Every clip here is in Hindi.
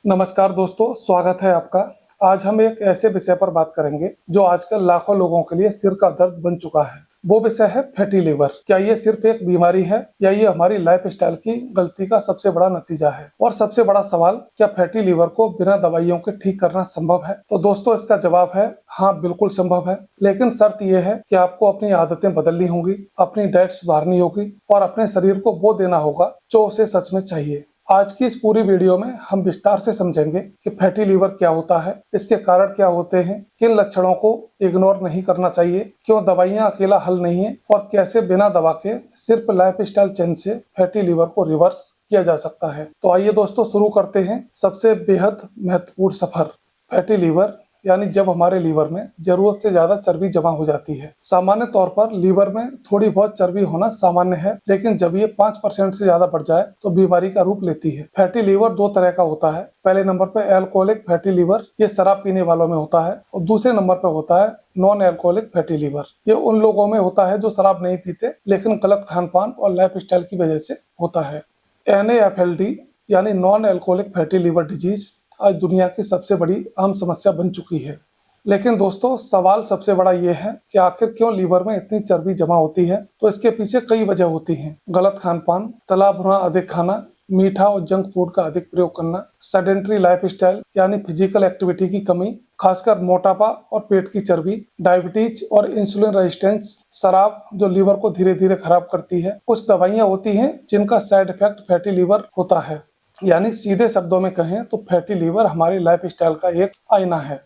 नमस्कार दोस्तों, स्वागत है आपका। आज हम एक ऐसे विषय पर बात करेंगे जो आजकल लाखों लोगों के लिए सिर का दर्द बन चुका है। वो विषय है फैटी लीवर। क्या ये सिर्फ एक बीमारी है या ये हमारी लाइफस्टाइल की गलती का सबसे बड़ा नतीजा है? और सबसे बड़ा सवाल, क्या फैटी लीवर को बिना दवाइयों के ठीक करना संभव है? तो दोस्तों, इसका जवाब है हाँ, बिल्कुल संभव है। लेकिन शर्त यह है कि आपको अपनी आदतें बदलनी होंगी, अपनी डाइट सुधारनी होगी और अपने शरीर को वो देना होगा जो उसे सच में चाहिए। आज की इस पूरी वीडियो में हम विस्तार से समझेंगे कि फैटी लीवर क्या होता है, इसके कारण क्या होते हैं, किन लक्षणों को इग्नोर नहीं करना चाहिए, क्यों दवाइयां अकेला हल नहीं है और कैसे बिना दवा के सिर्फ लाइफस्टाइल चेंज से फैटी लीवर को रिवर्स किया जा सकता है। तो आइए दोस्तों, शुरू करते हैं सबसे बेहद महत्वपूर्ण सफर। फैटी लीवर यानी जब हमारे लीवर में जरूरत से ज्यादा चर्बी जमा हो जाती है। सामान्य तौर पर लीवर में थोड़ी बहुत चर्बी होना सामान्य है, लेकिन जब ये 5% से ज्यादा बढ़ जाए तो बीमारी का रूप लेती है। फैटी लीवर दो तरह का होता है। पहले नंबर पे अल्कोहलिक फैटी लीवर, ये शराब पीने वालों में होता है, और दूसरे नंबर पे होता है नॉन अल्कोहलिक फैटी लीवर। ये उन लोगों में होता है जो शराब नहीं पीते लेकिन गलत खान पान और लाइफस्टाइल की वजह से होता है। NAFLD यानी non alcoholic fatty liver disease आज दुनिया की सबसे बड़ी आम समस्या बन चुकी है। लेकिन दोस्तों, सवाल सबसे बड़ा ये है कि आखिर क्यों लीवर में इतनी चर्बी जमा होती है? तो इसके पीछे कई वजह होती हैं। गलत खान पान, तला भुना अधिक खाना, मीठा और जंक फूड का अधिक प्रयोग करना, सेडेंटरी लाइफस्टाइल यानी फिजिकल एक्टिविटी की कमी, खासकर मोटापा और पेट की चर्बी, डायबिटीज और इंसुलिन रेजिस्टेंस, शराब जो लीवर को धीरे धीरे खराब करती है, कुछ दवाइयां होती हैं जिनका साइड इफेक्ट फैटी लीवर होता है। यानी सीधे शब्दों में कहें तो फैटी लीवर हमारी लाइफस्टाइल का एक आईना है।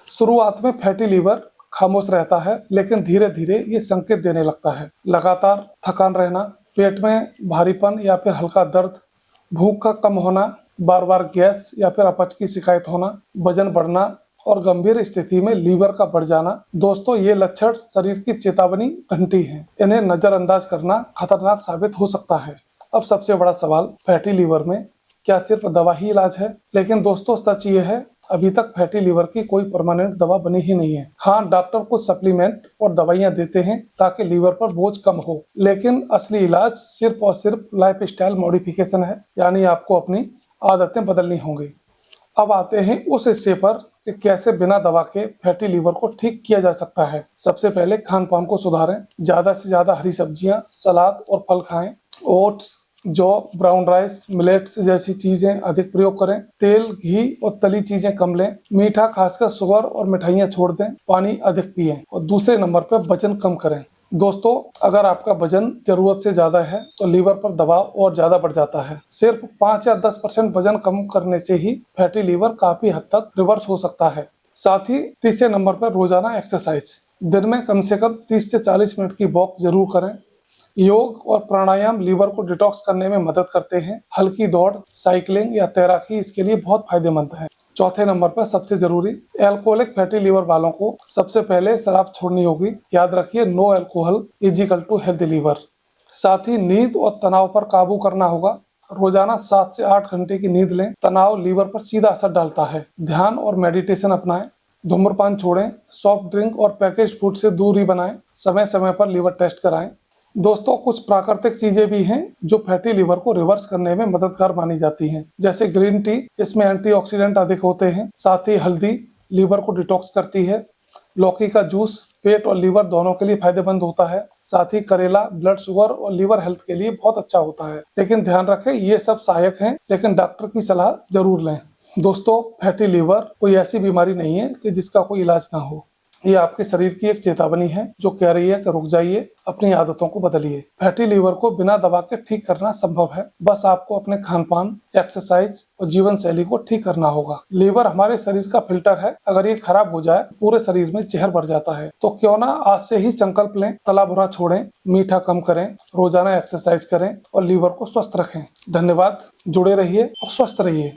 शुरुआत में फैटी लीवर खामोश रहता है, लेकिन धीरे धीरे ये संकेत देने लगता है। लगातार थकान रहना, पेट में भारीपन या फिर हल्का दर्द, भूख का कम होना, बार बार गैस या फिर अपच की शिकायत होना, वजन बढ़ना और गंभीर स्थिति में लीवर का बढ़ जाना। दोस्तों, ये लक्षण शरीर की चेतावनी घंटी है। इन्हें नजरअंदाज करना खतरनाक साबित हो सकता है। अब सबसे बड़ा सवाल, फैटी लीवर में क्या सिर्फ दवा ही इलाज है? लेकिन दोस्तों, सच ये है, अभी तक फैटी लीवर की कोई परमानेंट दवा बनी ही नहीं है। हाँ, डॉक्टर कुछ सप्लीमेंट और दवाइयां देते हैं ताकि लीवर पर बोझ कम हो, लेकिन असली इलाज सिर्फ और सिर्फ लाइफस्टाइल मॉडिफिकेशन है। यानी आपको अपनी आदतें बदलनी होंगी। अब आते हैं उस हिस्से पर कि कैसे बिना दवा के फैटी लीवर को ठीक किया जा सकता है। सबसे पहले खान पान को सुधारें। ज्यादा से ज्यादा हरी सब्जियां, सलाद और फल खाएं। ओट्स, जौ, ब्राउन राइस, मिलेट्स जैसी चीजें अधिक प्रयोग करें। तेल, घी और तली चीजें कम लें। मीठा, खासकर शुगर और मिठाइयां छोड़ दें। पानी अधिक पिएं। और दूसरे नंबर पर वजन कम करें। दोस्तों, अगर आपका वजन जरूरत से ज्यादा है तो लीवर पर दबाव और ज्यादा बढ़ जाता है। सिर्फ 5 या 10% वजन कम करने से ही फैटी लीवर काफी हद तक रिवर्स हो सकता है। साथ ही तीसरे नंबर पर रोजाना एक्सरसाइज। दिन में कम से कम 30 से 40 मिनट की वॉक जरूर करें। योग और प्राणायाम लीवर को डिटॉक्स करने में मदद करते हैं। हल्की दौड़, साइकिलिंग या तैराकी इसके लिए बहुत फायदेमंद है। चौथे नंबर पर सबसे जरूरी, अल्कोहलिक फैटी लीवर वालों को सबसे पहले शराब छोड़नी होगी। याद रखिए, no alcohol is equal to healthy liver. साथ ही नींद और तनाव पर काबू करना होगा। रोजाना 7 से 8 घंटे की नींद लें। तनाव लीवर पर सीधा असर डालता है। ध्यान और मेडिटेशन अपनाएं। धूम्रपान छोड़ें। सॉफ्ट ड्रिंक और पैकेज फूड से दूरी बनाएं। समय समय पर लीवर टेस्ट कराएं। दोस्तों, कुछ प्राकृतिक चीजें भी हैं जो फैटी लीवर को रिवर्स करने में मददगार मानी जाती हैं, जैसे ग्रीन टी, इसमें एंटीऑक्सीडेंट अधिक होते हैं। साथ ही हल्दी लीवर को डिटॉक्स करती है। लौकी का जूस पेट और लीवर दोनों के लिए फायदेमंद होता है। साथ ही करेला ब्लड शुगर और लीवर हेल्थ के लिए बहुत अच्छा होता है। लेकिन ध्यान रखें, ये सब सहायक हैं, लेकिन डॉक्टर की सलाह जरूर लें। दोस्तों, फैटी लीवर कोई ऐसी बीमारी नहीं है कि जिसका कोई इलाज ना हो। ये आपके शरीर की एक चेतावनी है जो कह रही है कि रुक जाइए, अपनी आदतों को बदलिए। फैटी लीवर को बिना दवा के ठीक करना संभव है। बस आपको अपने खान पान, एक्सरसाइज और जीवन शैली को ठीक करना होगा। लीवर हमारे शरीर का फिल्टर है। अगर ये खराब हो जाए पूरे शरीर में जहर भर जाता है। तो क्यों ना आज से ही संकल्प लें, तला भुना छोड़ें, मीठा कम करें, रोजाना एक्सरसाइज करें और लीवर को स्वस्थ रखें। धन्यवाद। जुड़े रहिए और स्वस्थ रहिए।